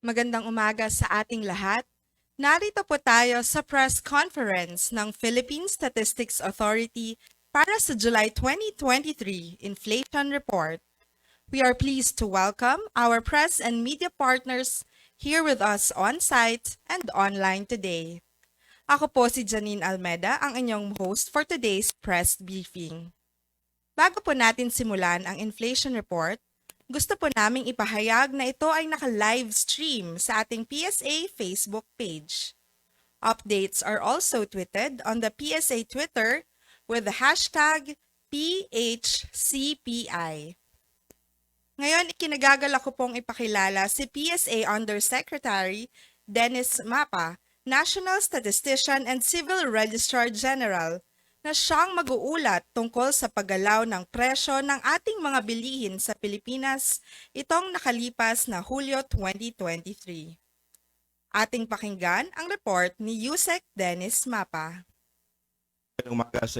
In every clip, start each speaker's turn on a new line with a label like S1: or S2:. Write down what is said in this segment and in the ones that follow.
S1: Magandang umaga sa ating lahat. Narito po tayo sa press conference ng Philippine Statistics Authority para sa July 2023 Inflation Report. We are pleased to welcome our press and media partners here with us on-site and online today. Ako po si Janine Almeda, ang inyong host for today's press briefing. Bago po natin simulan ang inflation report, gusto po naming ipahayag na ito ay naka-live stream sa ating PSA Facebook page. Updates are also tweeted on the PSA Twitter with the hashtag PHCPI. Ngayon, ikinagagalak ko pong ipakilala si PSA Undersecretary Dennis Mapa, National Statistician and Civil Registrar General, na siyang mag-uulat tungkol sa paggalaw ng presyo ng ating mga bilihin sa Pilipinas itong nakalipas na Hulyo 2023. Ating pakinggan ang report ni Yusek Dennis Mapa.
S2: Umaga sa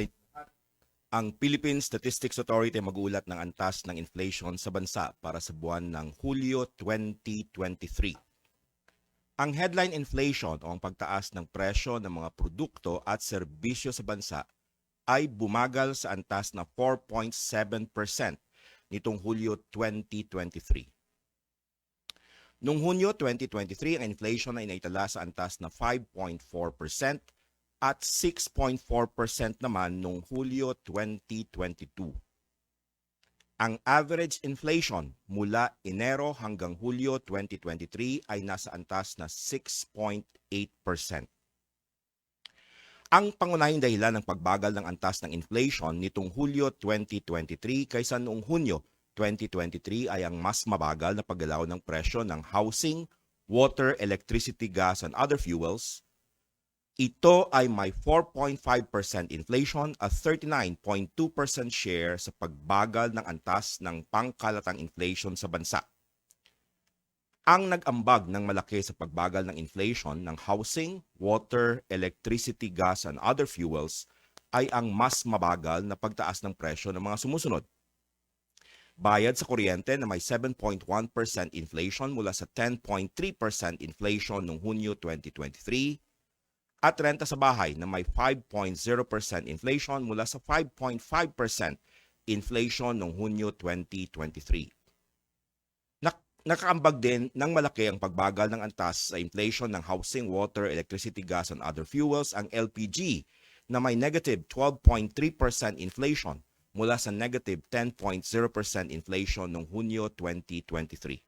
S2: ang Philippine Statistics Authority mag-uulat ng antas ng inflation sa bansa para sa buwan ng Hulyo 2023. Ang headline inflation o ang pagtaas ng presyo ng mga produkto at serbisyo sa bansa ay bumagal sa antas na 4.7% nitong Hulyo 2023. Noong Hunyo 2023, ang inflation ay naitala sa antas na 5.4% at 6.4% naman noong Hulyo 2022. Ang average inflation mula Enero hanggang Hulyo 2023 ay nasa antas na 6.8%. Ang pangunahing dahilan ng pagbagal ng antas ng inflation nitong Hulyo 2023 kaysa noong Hunyo 2023 ay ang mas mabagal na paggalaw ng presyo ng housing, water, electricity, gas, and other fuels. Ito ay may 4.5% inflation at 39.2% share sa pagbagal ng antas ng pangkalatang inflation sa bansa. Ang nag-ambag ng malaki sa pagbagal ng inflation ng housing, water, electricity, gas, and other fuels ay ang mas mabagal na pagtaas ng presyo ng mga sumusunod. Bayad sa kuryente na may 7.1% inflation mula sa 10.3% inflation noong Hunyo 2023 at renta sa bahay na may 5.0% inflation mula sa 5.5% inflation noong Hunyo 2023. Nakaambag din ng malaki ang pagbagal ng antas sa inflation ng housing, water, electricity, gas, and other fuels, ang LPG, na may negative 12.3% inflation mula sa negative 10.0% inflation noong Hunyo 2023.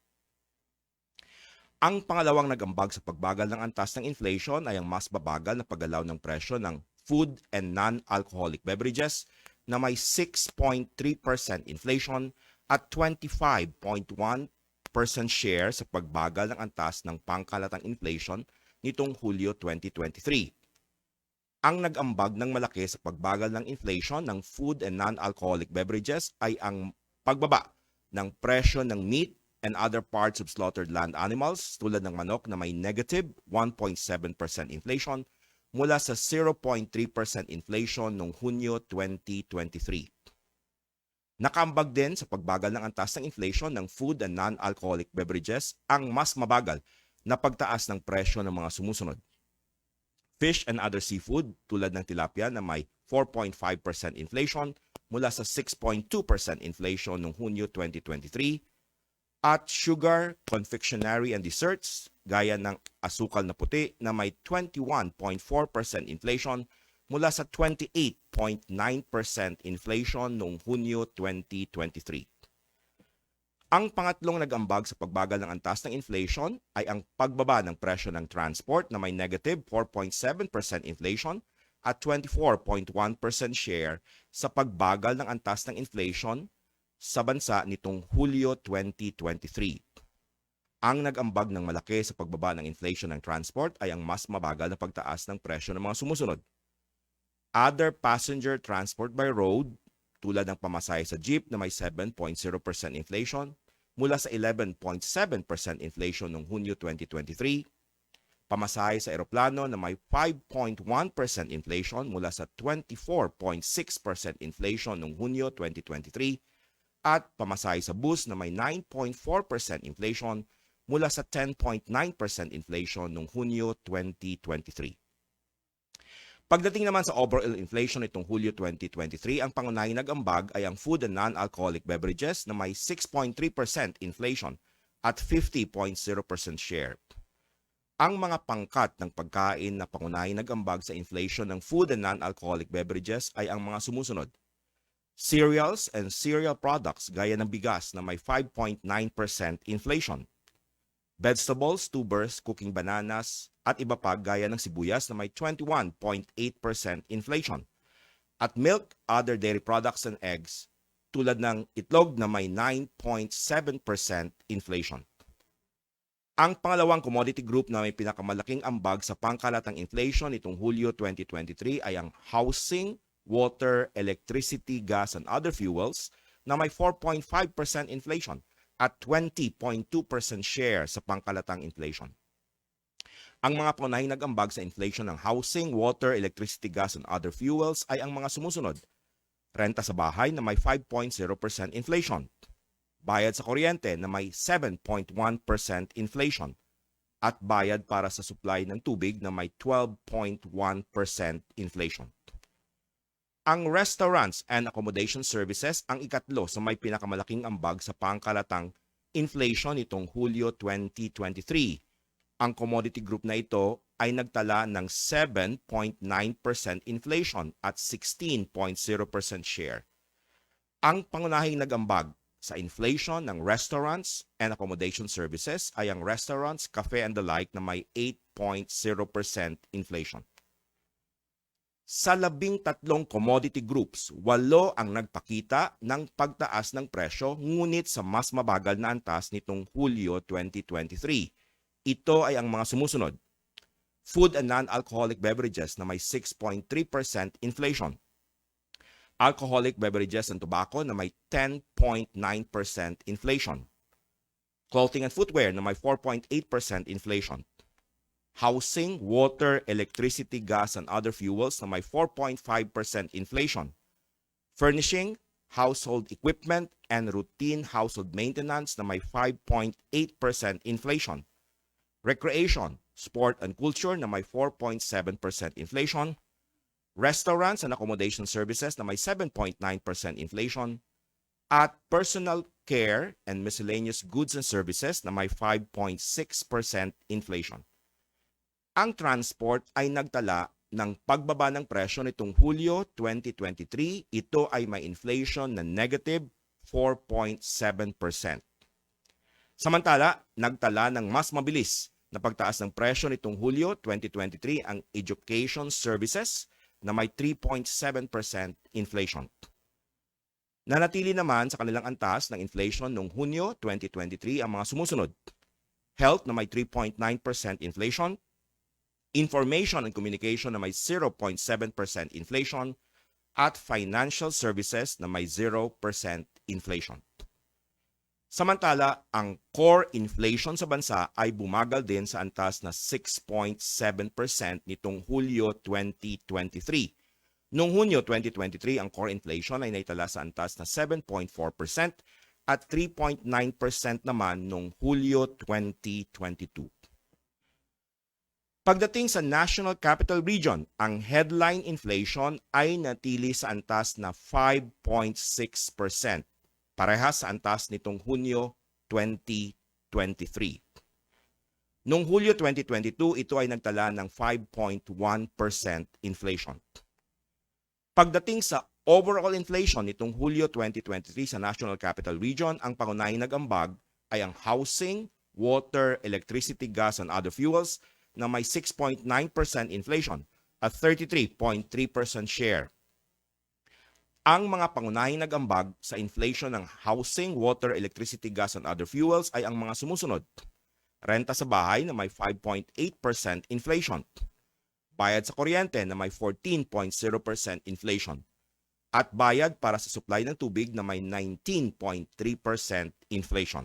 S2: Ang pangalawang nag-ambag sa pagbagal ng antas ng inflation ay ang mas babagal na paggalaw ng presyo ng food and non-alcoholic beverages na may 6.3% inflation at 25.1% share sa pagbagal ng antas ng pangkalatang inflation nitong Hulyo 2023. Ang nag-ambag ng malaki sa pagbagal ng inflation ng food and non-alcoholic beverages ay ang pagbaba ng presyo ng meat and other parts of slaughtered land animals tulad ng manok na may negative 1.7% inflation mula sa 0.3% inflation noong Hunyo 2023. Nakaambag din sa pagbagal ng antas ng inflation ng food and non-alcoholic beverages ang mas mabagal na pagtaas ng presyo ng mga sumusunod. Fish and other seafood tulad ng tilapia na may 4.5% inflation mula sa 6.2% inflation noong Hunyo 2023 at sugar, confectionery and desserts gaya ng asukal na puti na may 21.4% inflation mula sa 28.9% inflation noong Hunyo 2023. Ang pangatlong nag-ambag sa pagbagal ng antas ng inflation ay ang pagbaba ng presyo ng transport na may negative 4.7% inflation at 24.1% share sa pagbagal ng antas ng inflation sa bansa nitong Hulyo 2023. Ang nag-ambag ng malaki sa pagbaba ng inflation ng transport ay ang mas mabagal na pagtaas ng presyo ng mga sumusunod. Other passenger transport by road tulad ng pamasahe sa jeep na may 7.0% inflation mula sa 11.7% inflation noong Hunyo 2023, pamasahe sa eroplano na may 5.1% inflation mula sa 24.6% inflation noong Hunyo 2023 at pamasahe sa bus na may 9.4% inflation mula sa 10.9% inflation noong Hunyo 2023. Pagdating naman sa overall inflation nitong Hulyo 2023, ang pangunahing nag-ambag ay ang food and non-alcoholic beverages na may 6.3% inflation at 50.0% share. Ang mga pangkat ng pagkain na pangunahing nag-ambag sa inflation ng food and non-alcoholic beverages ay ang mga sumusunod. Cereals and cereal products gaya ng bigas na may 5.9% inflation. Vegetables, tubers, cooking bananas, at iba pa gaya ng sibuyas na may 21.8% inflation. At milk, other dairy products and eggs tulad ng itlog na may 9.7% inflation. Ang pangalawang commodity group na may pinakamalaking ambag sa pangkalatang inflation nitong Hulyo 2023 ay ang housing, water, electricity, gas, and other fuels na may 4.5% inflation at 20.2% share sa pangkalatang inflation. Ang mga pangunahing nag-ambag sa inflation ng housing, water, electricity, gas, and other fuels ay ang mga sumusunod. Renta sa bahay na may 5.0% inflation. Bayad sa kuryente na may 7.1% inflation. At bayad para sa supply ng tubig na may 12.1% inflation. Ang restaurants and accommodation services ang ikatlo sa may pinakamalaking ambag sa pangkalatang inflation nitong Hulyo 2023. Ang commodity group na ito ay nagtala ng 7.9% inflation at 16.0% share. Ang pangunahing nag-ambag sa inflation ng restaurants and accommodation services ay ang restaurants, cafe and the like na may 8.0% inflation. Sa 13 commodity groups, 8 ang nagpakita ng pagtaas ng presyo ngunit sa mas mabagal na antas nitong Hulyo 2023. Ito ay ang mga sumusunod. Food and non-alcoholic beverages na may 6.3% inflation. Alcoholic beverages and tobacco na may 10.9% inflation. Clothing and footwear na may 4.8% inflation. Housing, water, electricity, gas, and other fuels na may 4.5% inflation. Furnishing, household equipment, and routine household maintenance na may 5.8% inflation. Recreation, sport and culture na may 4.7% inflation. Restaurants and accommodation services na may 7.9% inflation. At personal care and miscellaneous goods and services na may 5.6% inflation. Ang transport ay nagtala ng pagbaba ng presyo nitong Hulyo 2023. Ito ay may inflation na negative 4.7%. Samantala, nagtala ng mas mabilis na pagtaas ng presyo nitong Hulyo 2023 ang education services na may 3.7% inflation. Nanatili naman sa kanilang antas ng inflation noong Hunyo 2023 ang mga sumusunod. Health na may 3.9% inflation. Information and communication na may 0.7% inflation at financial services na may 0% inflation. Samantala, ang core inflation sa bansa ay bumagal din sa antas na 6.7% nitong Hulyo 2023. Noong Hunyo 2023, ang core inflation ay naitala sa antas na 7.4% at 3.9% naman noong Hulyo 2022. Pagdating sa National Capital Region, ang headline inflation ay natili sa antas na 5.6%, parehas sa antas nitong Hunyo 2023. Noong Hulyo 2022, ito ay nagtala ng 5.1% inflation. Pagdating sa overall inflation nitong Hulyo 2023 sa National Capital Region, ang pangunahing nag-ambag ay ang housing, water, electricity, gas, and other fuels na may 6.9% inflation at 33.3% share. Ang mga pangunahing nag-ambag sa inflation ng housing, water, electricity, gas, and other fuels ay ang mga sumusunod. Renta sa bahay na may 5.8% inflation. Bayad sa kuryente na may 14.0% inflation. At bayad para sa supply ng tubig na may 19.3% inflation.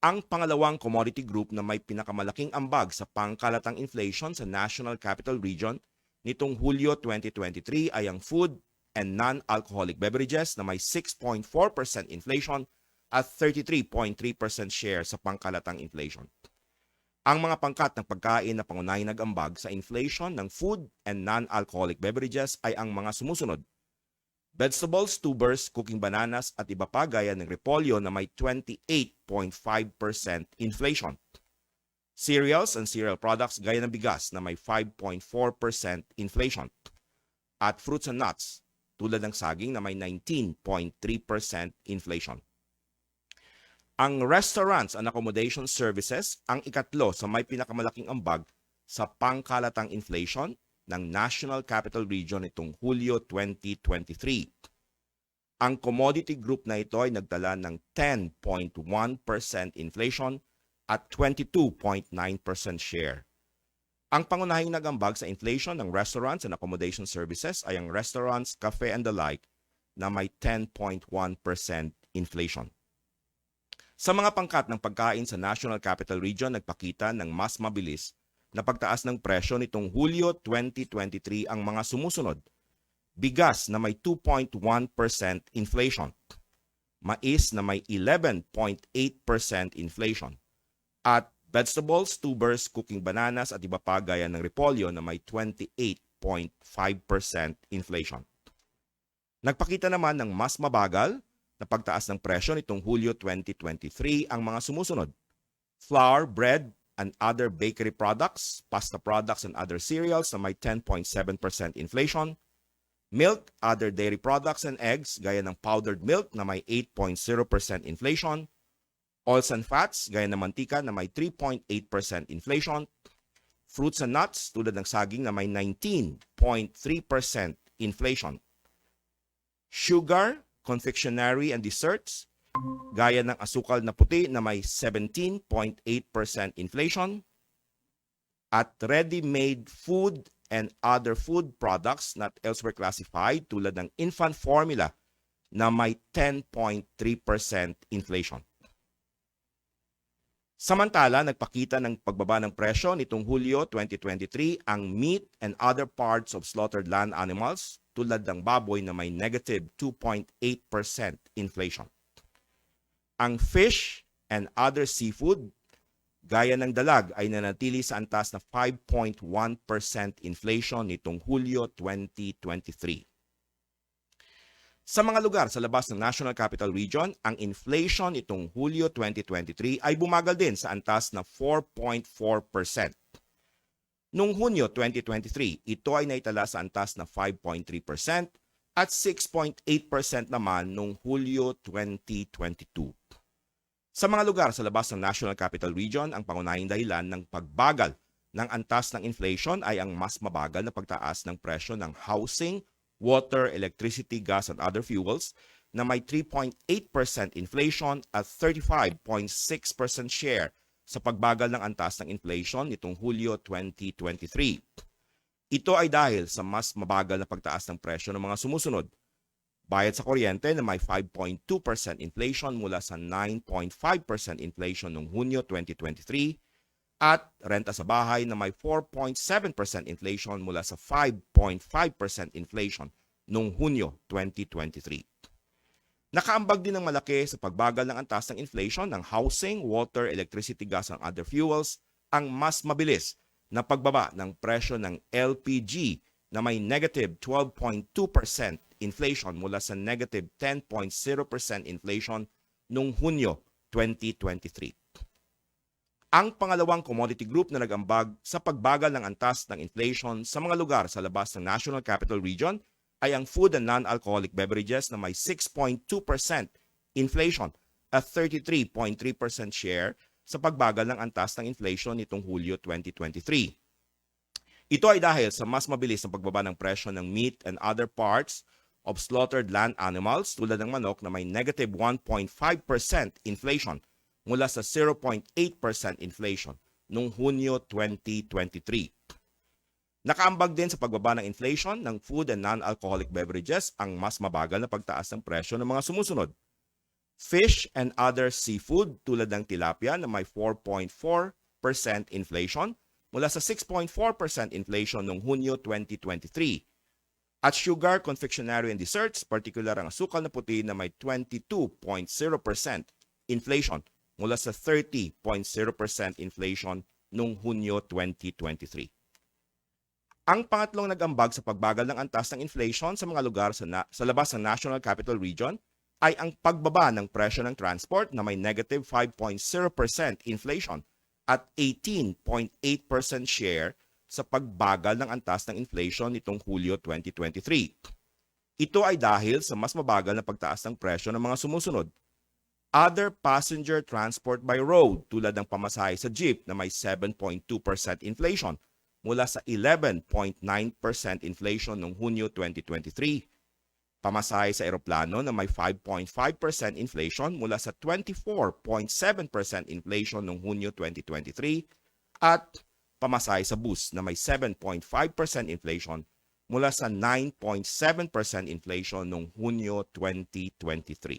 S2: Ang pangalawang commodity group na may pinakamalaking ambag sa pangkalatang inflation sa National Capital Region nitong Hulyo 2023 ay ang food and non-alcoholic beverages na may 6.4% inflation at 33.3% share sa pangkalatang inflation. Ang mga pangkat ng pagkain na pangunahing nag-ambag sa inflation ng food and non-alcoholic beverages ay ang mga sumusunod: vegetables, tubers, cooking bananas at iba pa gaya ng repolyo na may 28.5% inflation. Cereals and cereal products gaya ng bigas na may 5.4% inflation. At fruits and nuts tulad ng saging na may 19.3% inflation. Ang restaurants and accommodation services ang ikatlo sa may pinakamalaking ambag sa pangkalatang inflation ng National Capital Region nitong Hulyo 2023. Ang commodity group na ito ay nagdala ng 10.1% inflation at 22.9% share. Ang pangunahing nagambag sa inflation ng restaurants and accommodation services ay ang restaurants, cafe and the like na may 10.1% inflation. Sa mga pangkat ng pagkain sa National Capital Region, nagpakita ng mas mabilis na pagtaas ng presyo nitong Hulyo 2023 ang mga sumusunod: bigas na may 2.1% inflation, mais na may 11.8% inflation, at vegetables, tubers, cooking bananas at iba pa gaya ng repolyo na may 28.5% inflation. Nagpakita naman ng mas mabagal na pagtaas ng presyo nitong Hulyo 2023 ang mga sumusunod: flour, bread, and other bakery products, pasta products, and other cereals na may 10.7% inflation, milk, other dairy products, and eggs gaya ng powdered milk na may 8.0% inflation, oils and fats gaya ng mantika na may 3.8% inflation, fruits and nuts tulad ng saging na may 19.3% inflation, sugar, confectionery and desserts gaya ng asukal na puti na may 17.8% inflation, at ready-made food and other food products not elsewhere classified tulad ng infant formula na may 10.3% inflation. Samantala, nagpakita ng pagbaba ng presyo nitong Hulyo 2023 ang meat and other parts of slaughtered land animals tulad ng baboy na may negative 2.8% inflation. Ang fish and other seafood gaya ng dalag ay nanatili sa antas na 5.1% inflation nitong Hulyo 2023. Sa mga lugar sa labas ng National Capital Region, ang inflation nitong Hulyo 2023 ay bumagal din sa antas na 4.4%. Noong Hunyo 2023, ito ay naitala sa antas na 5.3% at 6.8% naman noong Hulyo 2022. Sa mga lugar sa labas ng National Capital Region, ang pangunahing dahilan ng pagbagal ng antas ng inflation ay ang mas mabagal na pagtaas ng presyo ng housing, water, electricity, gas, and other fuels na may 3.8% inflation at 35.6% share sa pagbagal ng antas ng inflation nitong Hulyo 2023. Ito ay dahil sa mas mabagal na pagtaas ng presyo ng mga sumusunod: bayad sa kuryente na may 5.2% inflation mula sa 9.5% inflation noong Hunyo 2023, at renta sa bahay na may 4.7% inflation mula sa 5.5% inflation noong Hunyo 2023. Nakaambag din ng malaki sa pagbagal ng antas ng inflation ng housing, water, electricity, gas, and other fuels ang mas mabilis na pagbaba ng presyo ng LPG na may negative 12.2% inflation mula sa negative 10.0% inflation noong Hunyo 2023. Ang pangalawang commodity group na nag-ambag sa pagbagal ng antas ng inflation sa mga lugar sa labas ng National Capital Region ay ang food and non-alcoholic beverages na may 6.2% inflation at 33.3% share sa pagbagal ng antas ng inflation nitong Hulyo 2023. Ito ay dahil sa mas mabilis na pagbaba ng presyo ng meat and other parts of slaughtered land animals tulad ng manok na may negative 1.5% inflation mula sa 0.8% inflation noong Hunyo 2023. Nakaambag din sa pagbaba ng inflation ng food and non-alcoholic beverages ang mas mabagal na pagtaas ng presyo ng mga sumusunod: fish and other seafood tulad ng tilapia na may 4.4% inflation mula sa 6.4% inflation noong Hunyo 2023, at sugar, confectionery, and desserts, particular ang asukal na puti na may 22.0% inflation mula sa 30.0% inflation noong Hunyo 2023. Ang pangatlong nag-ambag sa pagbagal ng antas ng inflation sa mga lugar sa labas ng National Capital Region ay ang pagbaba ng presyo ng transport na may negative 5.0% inflation at 18.8% share sa pagbagal ng antas ng inflation nitong Hulyo 2023. Ito ay dahil sa mas mabagal na pagtaas ng presyo ng mga sumusunod. Other passenger transport by road tulad ng pamasahe sa jeep na may 7.2% inflation mula sa 11.9% inflation noong Hunyo 2023. Pamasahe sa eroplano na may 5.5% inflation mula sa 24.7% inflation noong Hunyo 2023 at pamasahe sa bus na may 7.5% inflation mula sa 9.7% inflation noong Hunyo 2023.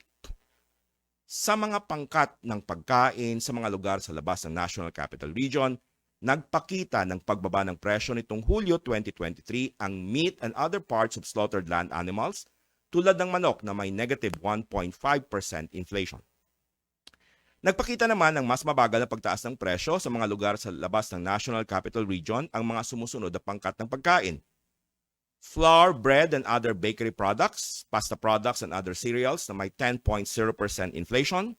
S2: Sa mga pangkat ng pagkain sa mga lugar sa labas ng National Capital Region, nagpakita ng pagbaba ng presyo nitong Hulyo 2023 ang meat and other parts of slaughtered land animals tulad ng manok na may negative 1.5% inflation. Nagpakita naman ng mas mabagal na pagtaas ng presyo sa mga lugar sa labas ng National Capital Region ang mga sumusunod na pangkat ng pagkain. Flour, bread, and other bakery products, pasta products, and other cereals na may 10.0% inflation.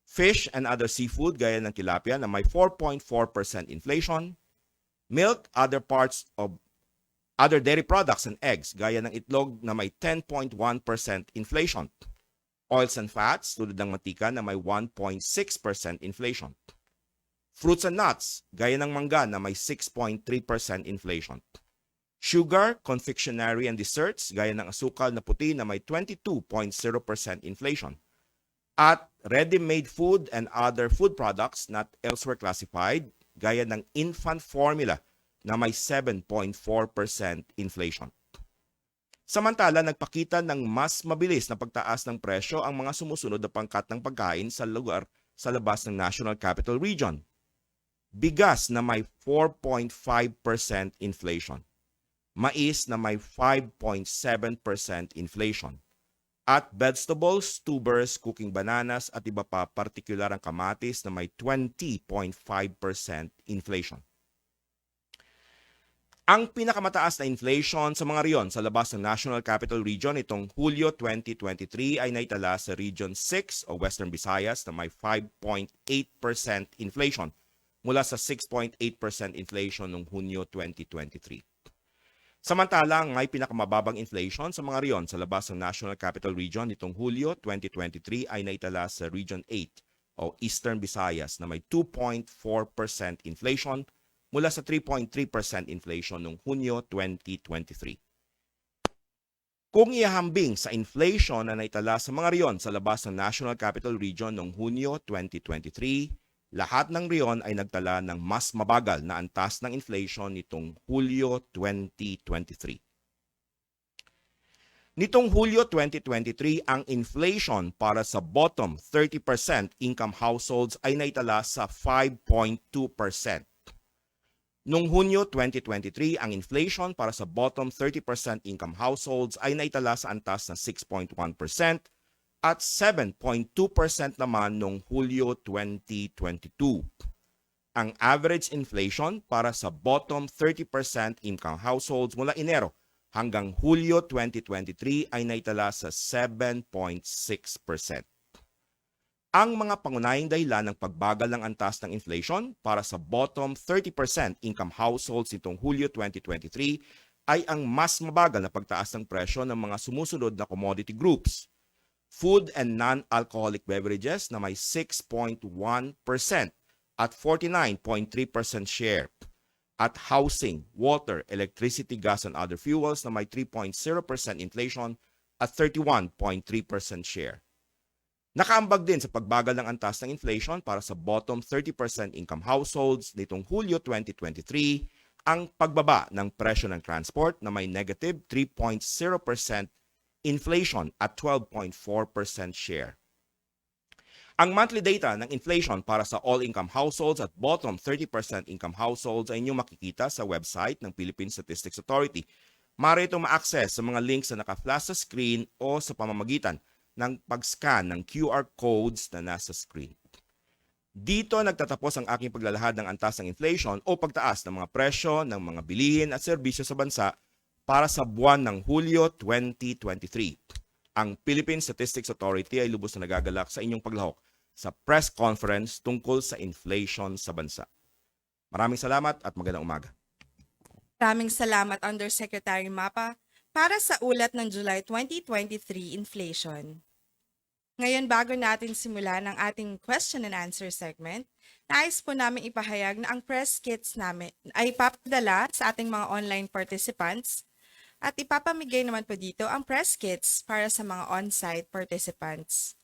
S2: Fish and other seafood gaya ng tilapia na may 4.4% inflation. Milk, other parts of other dairy products and eggs gaya ng itlog na may 10.1% inflation. Oils and fats tulad ng mantika na may 1.6% inflation. Fruits and nuts gaya ng mangga na may 6.3% inflation. Sugar, confectionery and desserts gaya ng asukal na puti na may 22.0% inflation. At ready-made food and other food products not elsewhere classified gaya ng infant formula na may 7.4% inflation. Samantala, nagpakita ng mas mabilis na pagtaas ng presyo ang mga sumusunod na pangkat ng pagkain sa lugar sa labas ng National Capital Region. Bigas na may 4.5% inflation. Mais na may 5.7% inflation. At vegetables, tubers, cooking bananas at iba pa, partikular ang kamatis na may 20.5% inflation. Ang pinakamataas na inflation sa mga riyon sa labas ng National Capital Region itong Hulyo 2023 ay naitala sa Region 6 o Western Visayas na may 5.8% inflation mula sa 6.8% inflation noong Hunyo 2023. Samantalang may pinakamababang inflation sa mga riyon sa labas ng National Capital Region nitong Hulyo 2023 ay naitala sa Region 8 o Eastern Visayas na may 2.4% inflation mula sa 3.3% inflation noong Hunyo 2023. Kung ihahambing sa inflation na naitala sa mga riyon sa labas ng National Capital Region noong Hunyo 2023, lahat ng riyon ay nagtala ng mas mabagal na antas ng inflation nitong Hulyo 2023. Nitong Hulyo 2023, ang inflation para sa bottom 30% income households ay naitala sa 5.2%. Noong Hunyo 2023, ang inflation para sa bottom 30% income households ay naitala sa antas na 6.1%. At 7.2% naman noong Hulyo 2022. Ang average inflation para sa bottom 30% income households mula Enero hanggang Hulyo 2023 ay naitala sa 7.6%. Ang mga pangunahing dahilan ng pagbagal ng antas ng inflation para sa bottom 30% income households nitong Hulyo 2023 ay ang mas mabagal na pagtaas ng presyo ng mga sumusunod na commodity groups. Food and non-alcoholic beverages na may 6.1% at 49.3% share. At housing, water, electricity, gas, and other fuels na may 3.0% inflation at 31.3% share. Nakaambag din sa pagbagal ng antas ng inflation para sa bottom 30% income households nitong Hulyo 2023 ang pagbaba ng presyo ng transport na may negative 3.0% inflation at 12.4% share. Ang monthly data ng inflation para sa all-income households at bottom 30% income households ay inyong makikita sa website ng Philippine Statistics Authority. Maaari itong ma-access sa mga links na naka-flash sa screen o sa pamamagitan ng pag-scan ng QR codes na nasa screen. Dito nagtatapos ang aking paglalahad ng antas ng inflation o pagtaas ng mga presyo ng mga bilihin at serbisyo sa bansa para sa buwan ng Hulyo 2023. Ang Philippine Statistics Authority ay lubos na nagagalak sa inyong paglahok sa press conference tungkol sa inflation sa bansa. Maraming salamat at magandang umaga.
S1: Maraming salamat Undersecretary Mapa para sa ulat ng July 2023 inflation. Ngayon, bago natin simulan ang ating question and answer segment, nais po namin ipahayag na ang press kits namin ay ipapadala sa ating mga online participants at ipapamigay naman po dito ang press kits para sa mga on-site participants.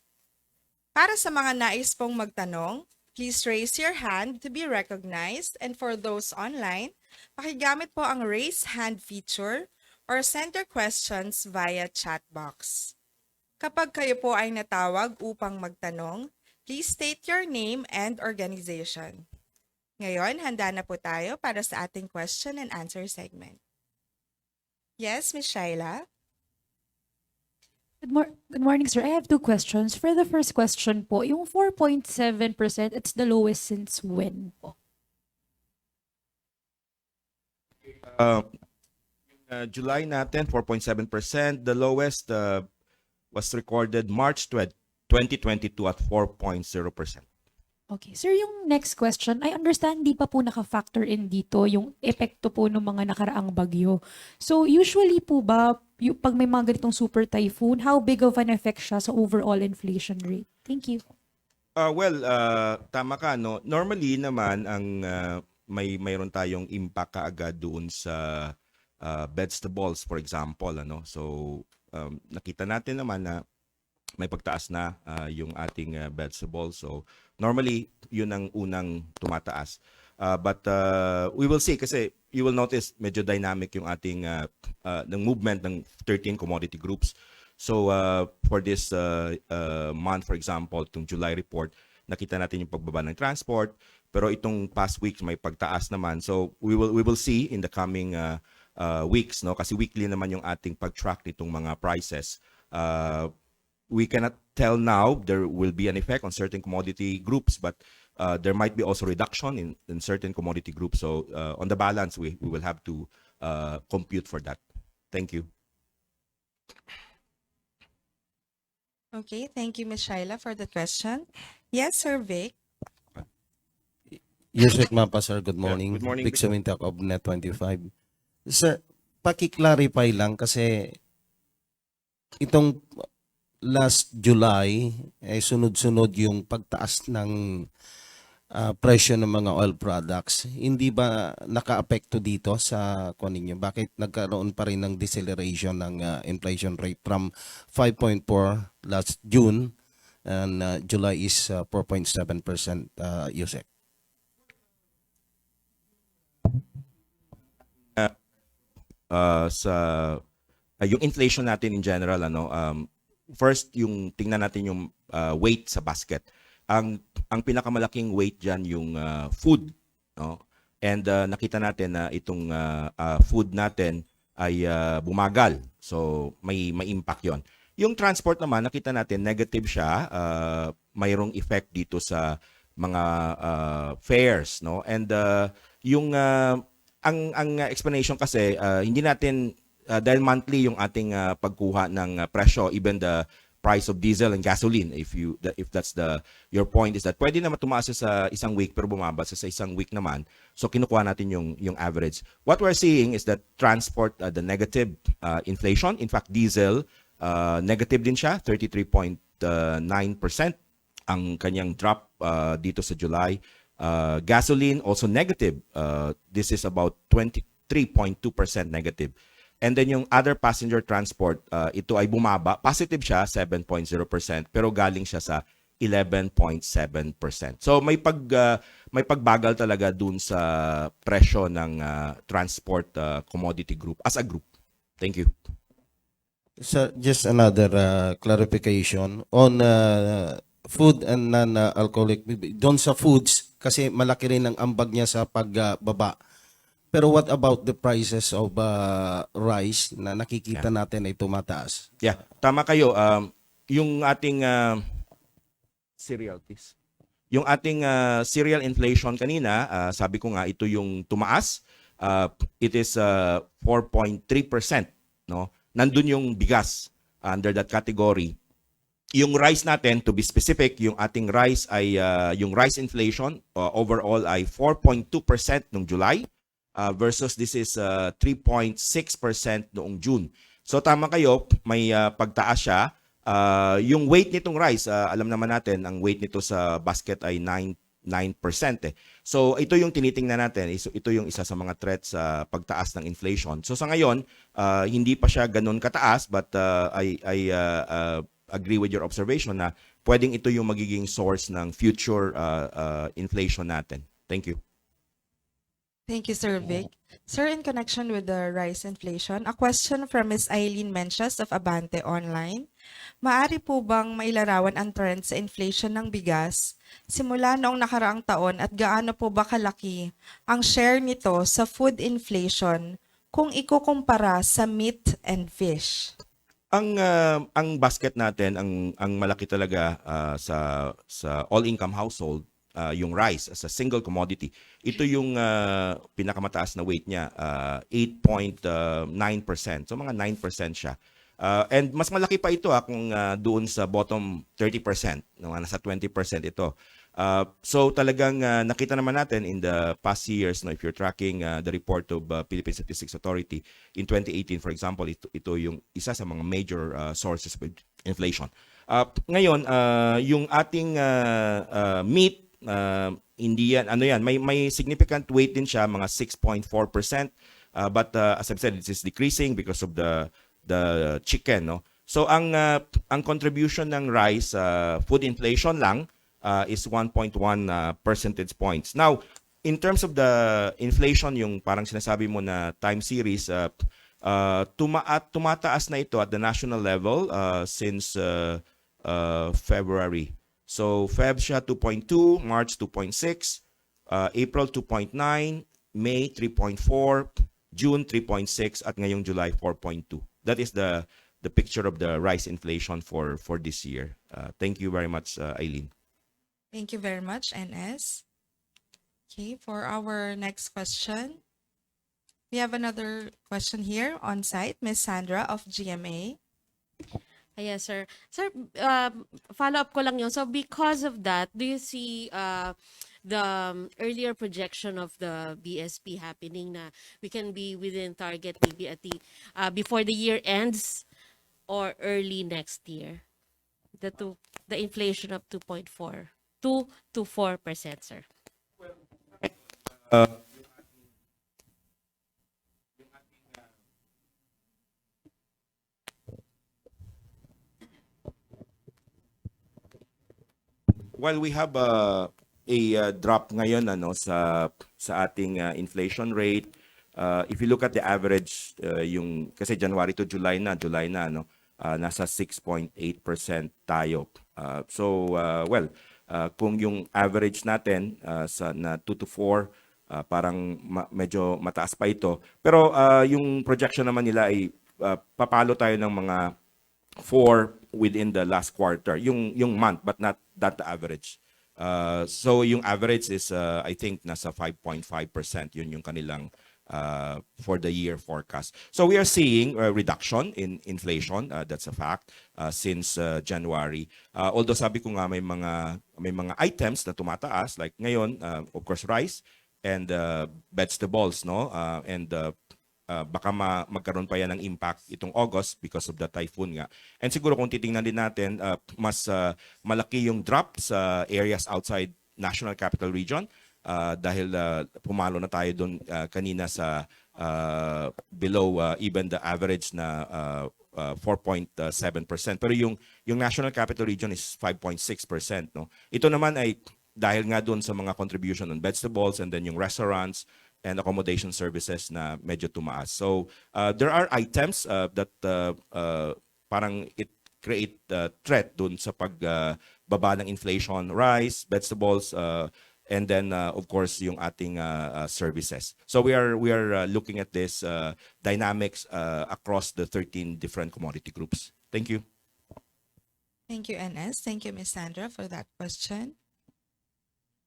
S1: Para sa mga nais pong magtanong, please raise your hand to be recognized, and for those online, pakigamit po ang raise hand feature or send your questions via chat box. Kapag kayo po ay natawag upang magtanong, please state your name and organization. Ngayon, handa na po tayo para sa ating question and answer segment. Yes, Ms. Shaila?
S3: Good morning, sir. I have two questions. For the first question po, yung 4.7%, it's the lowest since when po?
S2: July natin, 4.7%. The lowest was recorded March 2022 at 4.0%.
S3: Okay. Sir, yung next question, I understand di pa po naka-factor in dito yung epekto po ng mga nakaraang bagyo. So, usually po ba, pag may mga ganitong super typhoon, how big of an effect siya sa overall inflation rate? Thank you.
S2: Tama ka, no? Normally naman, ang mayroon tayong impact kaagad doon sa vegetables, for example. Ano? So, nakita natin naman na may pagtaas na yung ating vegetables. So, normally, yun ang unang tumataas. But we will see kasi you will notice medyo dynamic yung ating ng movement ng 13 commodity groups. So, for this month, for example, itong July report, nakita natin yung pagbaba ng transport. Pero itong past weeks may pagtaas naman. So, we will see in the coming weeks, no? Kasi weekly naman yung ating pag-track nitong mga prices. We cannot tell now there will be an effect on certain commodity groups, but there might be also reduction in certain commodity groups. So on the balance, we will have to compute for that. Thank you.
S1: Okay, thank you, Ms. Shaila, for the question. Yes, Sir Vic?
S4: Yusek Mapa, sir. Good morning.
S2: good morning,
S4: Vic
S2: Vic.
S4: Sumintak of Net25. Sir, paki-clarify lang kasi itong last July, sunod-sunod yung pagtaas ng presyo ng mga oil products. Hindi ba naka-apekto dito sa kunin niyo? Bakit nagkaroon pa rin ng deceleration ng inflation rate from 5.4 last June and July is 4.7%, Yusek?
S2: Yung inflation natin in general, first yung tingnan natin yung weight sa basket. Ang pinakamalaking weight diyan yung food, no? And nakita natin na itong food natin ay bumagal. So may impact 'yon. Yung transport naman, nakita natin negative siya, mayroong effect dito sa mga fares, no? And yung ang explanation kasi hindi natin dahil monthly yung ating pagkuha ng presyo, even the price of diesel and gasoline, if that's your point, is that pwede naman tumaas sa isang week pero bumaba sa isang week naman. So kinukuha natin yung average. What we're seeing is that transport, the negative inflation. In fact, diesel negative din siya, 33.9% ang kanyang drop dito sa July. Gasoline also negative. This is about 23.2% negative. And then yung other passenger transport, ito ay bumaba. Positive siya, 7.0%, pero galing siya sa 11.7%. So may pagbagal talaga dun sa presyo ng transport commodity group as a group. Thank you.
S4: So just another clarification on food and non-alcoholic. Doon sa foods, kasi malaki rin ang ambag niya sa pagbaba. Pero what about the prices of rice na nakikita natin ay tumataas?
S2: Yeah, tama kayo. yung ating cereal, please. Yung ating cereal inflation kanina, sabi ko nga ito yung tumaas. It is 4.3%, no? Nandun yung bigas under that category. Yung rice natin, to be specific, yung ating rice ay yung rice inflation overall ay 4.2% noong July versus this is 3.6% noong June. So tama kayo, may pagtaas siya. Yung weight nitong rice, alam naman natin, ang weight nito sa basket ay 9%. So ito yung tinitingnan natin. Ito yung isa sa mga threats sa pagtaas ng inflation. So sa ngayon, hindi pa siya ganun kataas, but I agree with your observation na pwedeng ito yung magiging source ng future inflation natin. Thank you.
S1: Thank you, Sir Vic. Sir, in connection with the rice inflation, a question from Ms. Eileen Menchas of Abante Online. Maari po bang mailarawan ang trend sa inflation ng bigas simula noong nakaraang taon at gaano po ba kalaki ang share nito sa food inflation kung ikukumpara sa meat and fish?
S2: Ang basket natin, ang malaki talaga sa all-income household, yung rice as a single commodity. Ito yung pinakamataas na weight niya, 8.9%. So mga 9% siya. And mas malaki pa ito kung doon sa bottom 30%, no, nasa 20% ito. So talagang nakita naman natin in the past years, no, if you're tracking the report of Philippine Statistics Authority in 2018, for example, ito yung isa sa mga major sources of inflation. Ngayon, yung ating meat, hindi yan, ano yan, may significant weight din siya, mga 6.4%. But as I've said, it is decreasing because of the chicken, no. So ang contribution ng rice food inflation lang is 1.1 percentage points. Now, in terms of the inflation, yung parang sinasabi mo na time series, tumataas na ito at the national level since February. So Feb siya 2.2, March 2.6, April 2.9, May 3.4, June 3.6 at ngayong July 4.2. That is the picture of the rice inflation for this year. Thank you very much, Eileen.
S1: Thank you very much, NS. Okay, for our next question, we have another question here on site, Ms. Sandra of GMA.
S5: Yes, sir. Sir, follow-up ko lang yun. So because of that, do you see the earlier projection of the BSP happening na we can be within target maybe at the before the year ends or early next year? The inflation of 2.4, 2 to 4%, sir.
S2: While we have a drop ngayon sa ating inflation rate, if you look at the average, yung kasi January to July na no, nasa 6.8% tayo. Kung yung average natin na 2 to 4, parang medyo mataas pa ito. Pero yung projection naman nila ay papalo tayo ng mga 4 within the last quarter, yung month, but not the average. So yung average is I think nasa 5.5%, yun yung kanilang for the year forecast. So we are seeing a reduction in inflation, that's a fact, since January. Although sabi ko nga may mga items na tumataas, like ngayon of course rice and vegetables, no, and baka magkaroon pa yan ng impact itong August because of the typhoon nga. And siguro kung titingnan din natin, mas malaki yung drop sa areas outside National Capital Region dahil pumalo na tayo doon kanina sa below even the average na 4.7%. Pero yung National Capital Region is 5.6%. No? Ito naman ay dahil nga doon sa mga contribution on vegetables and then yung restaurants and accommodation services na medyo tumaas. So there are items that parang it create threat dun sa pagbaba ng inflation, rice, vegetables, and then of course yung ating services. So we are looking at this dynamics across the 13 different commodity groups. Thank you.
S1: Thank you, NS. Thank you, Ms. Sandra, for that question.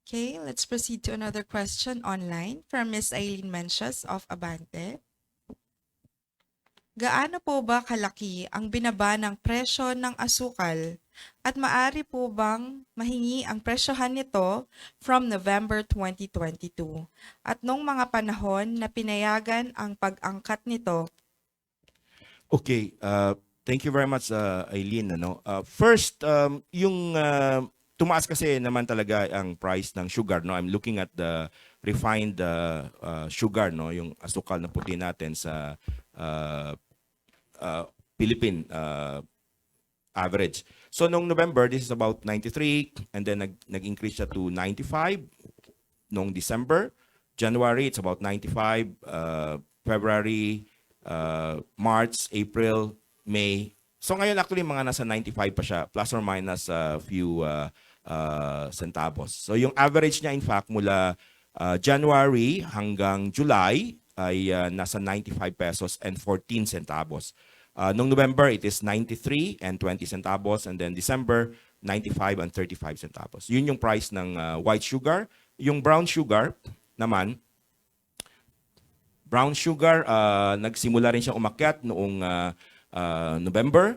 S1: Okay, let's proceed to another question online from Ms. Eileen Mencias of Abante. Gaano po ba kalaki ang binaba ng presyo ng asukal at maaari po bang mahingi ang presyohan nito from November 2022 at nung mga panahon na pinayagan ang pag-angkat nito?
S2: Okay, thank you very much, Eileen. Ano? First, yung tumaas kasi naman talaga ang price ng sugar. No? I'm looking at the refined sugar, no? Yung asukal na puti natin sa Philippine average. So, noong November, this is about 93, and then nag-increase siya to 95 noong December. January, it's about 95. February, March, April, May. So ngayon actually mga nasa 95 pa siya, plus or minus a few centavos. So yung average niya in fact mula January hanggang July ay nasa 95 pesos and 14 centavos. Noong November, it is 93 and 20 centavos, and then December, 95 and 35 centavos. Yun yung price ng white sugar. Yung brown sugar naman, brown sugar, nagsimula rin siyang umakyat noong November.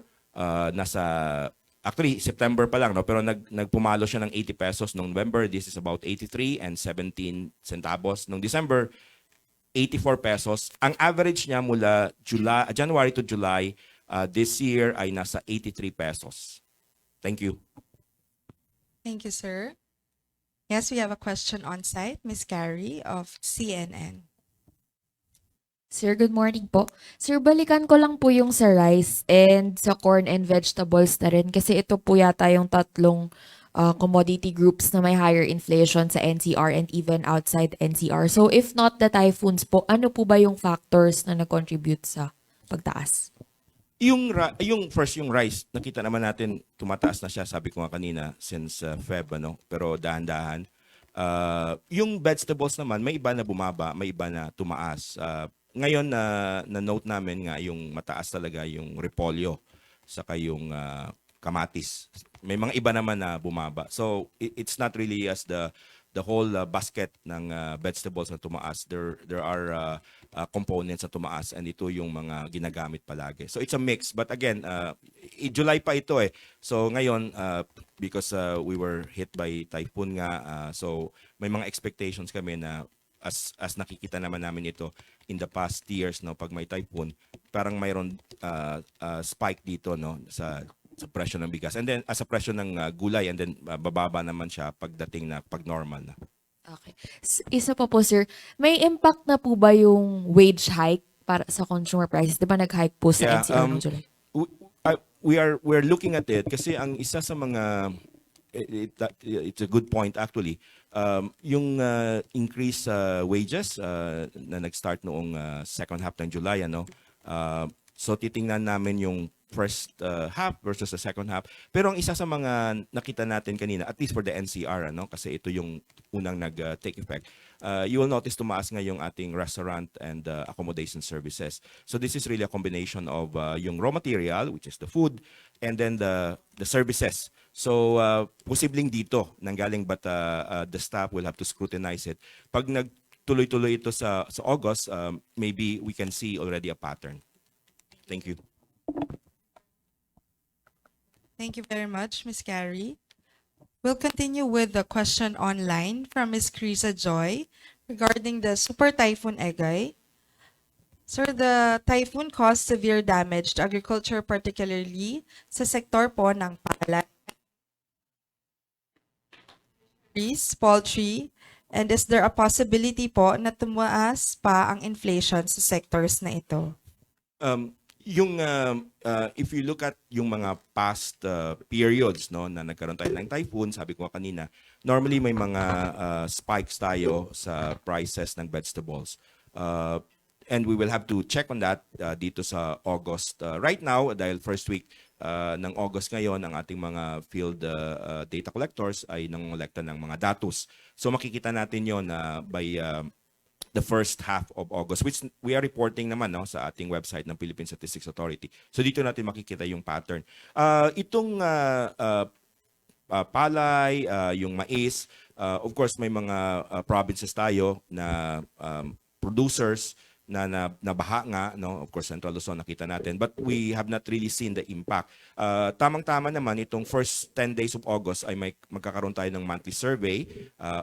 S2: Actually, September pa lang, no? Pero nagpumalo siya ng 80 pesos noong November. This is about 83 and 17 centavos. Noong December, 84 pesos. Ang average niya mula January to July this year ay nasa 83 pesos. Thank you.
S1: Thank you, sir. Yes, we have a question on site. Ms. Carrie of CNN.
S6: Sir, good morning po. Sir, balikan ko lang po yung sa rice and sa corn and vegetables na rin kasi ito po yata yung tatlong commodity groups na may higher inflation sa NCR and even outside NCR. So if not the typhoons po, ano po ba yung factors na nag-contribute sa pagtaas?
S2: Yung first yung rice, nakita naman natin tumataas na siya, sabi ko nga kanina since Feb, ano, pero dahan-dahan. Yung vegetables naman, may iba na bumaba, may iba na tumaas. Ngayon na note namin nga yung mataas talaga yung repolyo saka yung kamatis. May mga iba naman na bumaba. So it's not really as the whole basket ng vegetables na tumaas. There are components na tumaas and ito yung mga ginagamit palagi. So it's a mix. But again, July pa ito eh. So ngayon, because we were hit by typhoon nga, so may mga expectations kami na as nakikita naman namin ito in the past years, no, pag may typhoon, parang mayroon spike dito, no, sa presyo ng bigas. And then sa presyo ng gulay, and then bababa naman siya pagdating na pag normal na.
S6: Okay. Isa pa po, sir. May impact na po ba yung wage hike para sa consumer prices? Di ba nag-hike po sa
S2: Yeah,
S6: NCR noong July?
S2: we're looking at it kasi ang isa sa mga it's a good point actually. Yung increase wages na nag-start noong second half ng July, ano. So titingnan namin yung first half versus the second half. Pero ang isa sa mga nakita natin kanina, at least for the NCR, ano, kasi ito yung unang nag-take effect, you will notice tumaas nga yung ating restaurant and accommodation services. So this is really a combination of yung raw material, which is the food, and then the services. So posibleng dito nanggaling, but the staff will have to scrutinize it. Pag nagtuloy-tuloy ito sa August, maybe we can see already a pattern. Thank you.
S1: Thank you very much, Ms. Carrie. We'll continue with the question online from Ms. Krisa Joy regarding the Super Typhoon Egay. Sir, the typhoon caused severe damage to agriculture, particularly sa sektor po ng palay, poultry, and is there a possibility po na tumaas pa ang inflation sa sectors na ito?
S2: If you look at yung mga past periods, no, na nagkaroon tayo ng typhoon, sabi ko kanina, normally may mga spikes tayo sa prices ng vegetables. And we will have to check on that dito sa August. Right now, dahil first week ng August ngayon, ang ating mga field data collectors ay nangongolekta ng mga datos. So makikita natin yon by the first half of August, which we are reporting naman no, sa ating website ng Philippine Statistics Authority. So dito natin makikita yung pattern. Itong palay, yung mais, of course may mga provinces tayo na producers na nabaha nga, no? Of course, Central Luzon nakita natin. But we have not really seen the impact. Tamang-tama naman, itong first 10 days of August ay magkakaroon tayo ng monthly survey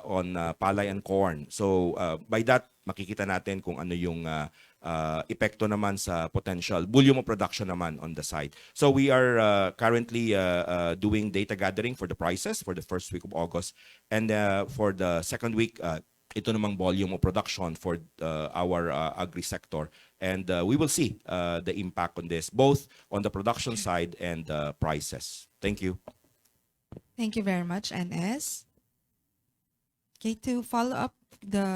S2: on palay and corn. So by that, makikita natin kung ano yung epekto naman sa potential volume of production naman on the side. So we are currently doing data gathering for the prices for the first week of August. And for the second week, ito namang volume of production for our agri-sector. And we will see the impact on this, both on the production side and prices. Thank you.
S1: Thank you very much, NS. Okay, to follow up the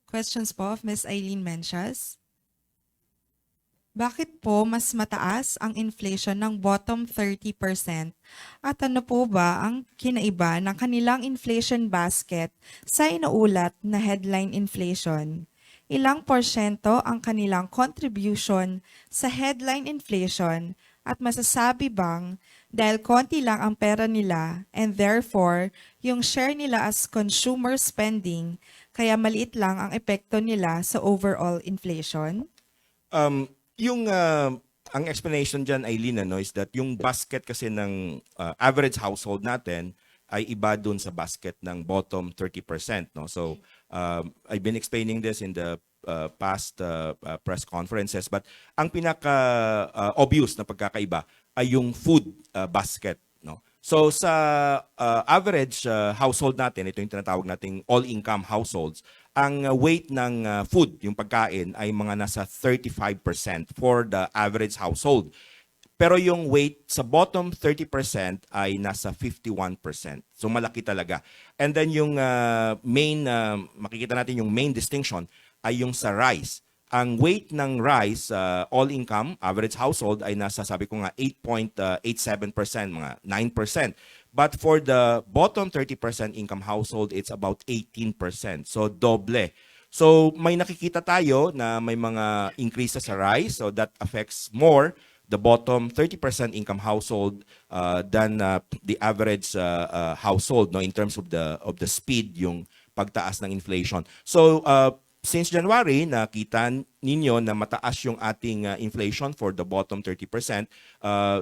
S1: questions po of Ms. Eileen Mencias. Bakit po mas mataas ang inflation ng bottom 30% at ano po ba ang kinaiba ng kanilang inflation basket sa inuulat na headline inflation? Ilang porsyento ang kanilang contribution sa headline inflation at masasabi bang dahil konti lang ang pera nila and therefore yung share nila as consumer spending kaya maliit lang ang epekto nila sa overall inflation?
S2: Yung ang explanation dyan, Eileen, ano, is that yung basket kasi ng average household natin ay iba dun sa basket ng bottom 30%. No? So, I've been explaining this in the past press conferences, but ang pinaka-obvious na pagkakaiba ay yung food basket. No? So, sa average household natin, ito yung tinatawag nating all-income households, ang weight ng food, yung pagkain, ay mga nasa 35% for the average household. Pero yung weight sa bottom 30% ay nasa 51%. So malaki talaga. And then yung main, makikita natin yung main distinction ay yung sa rice. Ang weight ng rice, all income, average household, ay nasa, sabi ko nga, 8.87%, mga 9%. But for the bottom 30% income household, it's about 18%. So doble. So may nakikita tayo na may mga increases sa rice. So that affects more the bottom 30% income household than the average household, no, in terms of the speed yung pagtaas ng inflation. So since January, nakita ninyo na mataas yung ating inflation for the bottom 30%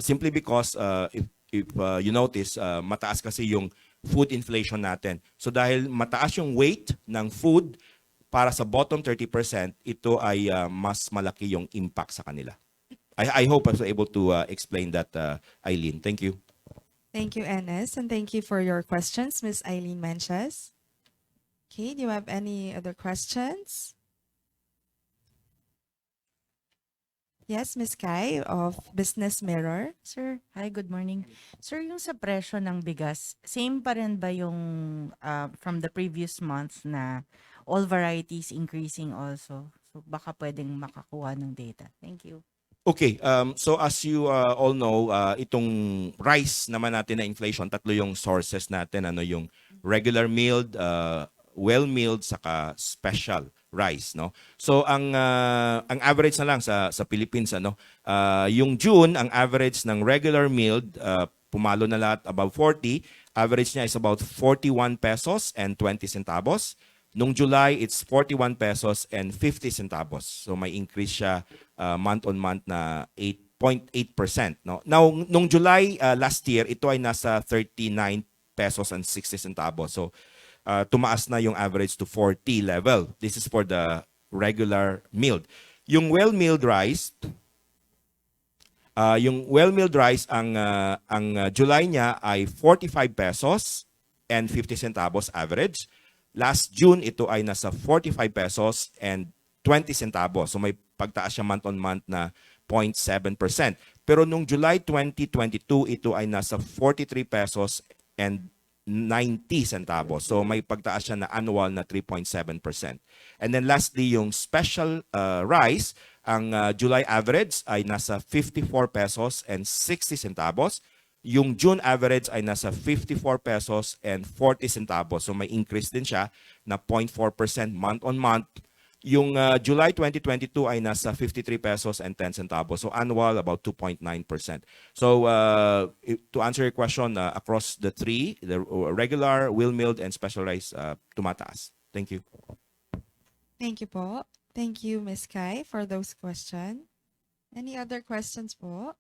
S2: simply because if you notice, mataas kasi yung food inflation natin. So dahil mataas yung weight ng food para sa bottom 30%, ito ay mas malaki yung impact sa kanila. I hope I was able to explain that, Eileen. Thank you.
S1: Thank you, NS, and thank you for your questions, Ms. Eileen Mencias. Okay, do you have any other questions? Yes, Ms. Kai of Business Mirror.
S7: Sir, hi, good morning. Sir, yung sa presyo ng bigas, same pa rin ba yung from the previous months na all varieties increasing also? So baka pwedeng makakuha ng data. Thank you.
S2: Okay, so as you all know, itong rice naman natin na inflation, tatlo yung sources natin. Ano yung regular milled, well-milled, saka special rice, no? So ang average na lang sa Philippines, ano, yung June, ang average ng regular milled, pumalo na lahat above 40. Average niya is about 41 pesos and 20 centavos. Nung July, it's 41 pesos and 50 centavos. So may increase siya month on month na 8.8%, no? Now, nung July last year, ito ay nasa 39 pesos and 60 centavos. So tumaas na yung average to 40 level. This is for the regular milled. Yung well-milled rice, ang July niya ay 45 pesos and 50 centavos average. Last June, ito ay nasa 45 pesos and 20 centavos. So may pagtaas siya month on month na 0.7%. Pero nung July 2022, ito ay nasa 43 pesos and 90 centavos. So may pagtaas siya na annual na 3.7%. And then lastly, yung special rice, ang July average ay nasa 54 pesos and 60 centavos. Yung June average ay nasa 54 pesos and 40 centavos. So may increase din siya na 0.4% month on month. Yung July 2022 ay nasa 53 pesos and 10 centavos. So annual, about 2.9%. So to answer your question, across the three, the regular, wheel milled, and special rice, tumataas. Thank you.
S1: Thank you po. Thank you, Ms. Kai, for those questions. Any other questions po?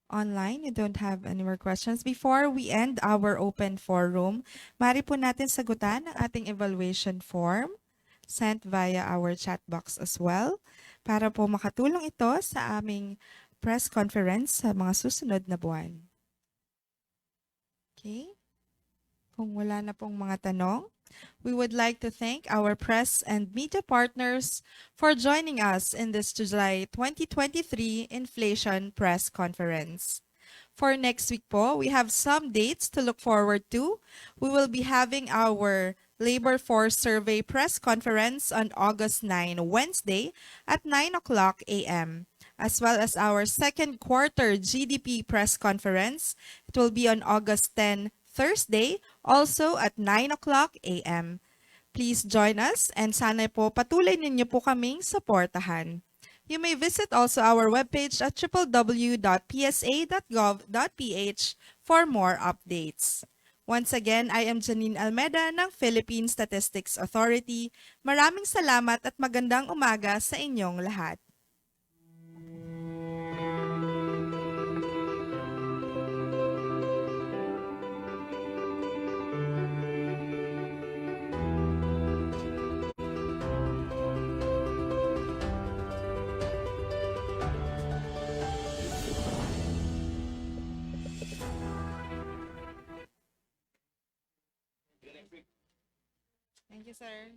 S1: Online, you don't have any more questions. Before we end our open forum, mari po natin sagutan ang ating evaluation form sent via our chat box as well para po makatulong ito sa aming press conference sa mga susunod na buwan. Okay? Kung wala na pong mga tanong, we would like to thank our press and media partners for joining us in this July 2023 Inflation Press Conference. For next week po, we have some dates to look forward to. We will be having our Labor Force Survey Press Conference on August 9, Wednesday at 9 o'clock a.m., as well as our second quarter GDP Press Conference. It will be on August 10, Thursday, also at 9 o'clock a.m. Please join us and sana po patuloy ninyo po kaming suportahan. You may visit also our webpage at www.psa.gov.ph for more updates. Once again, I am Janine Almeda ng Philippine Statistics Authority. Maraming salamat at magandang umaga sa inyong lahat. Thank you, sir.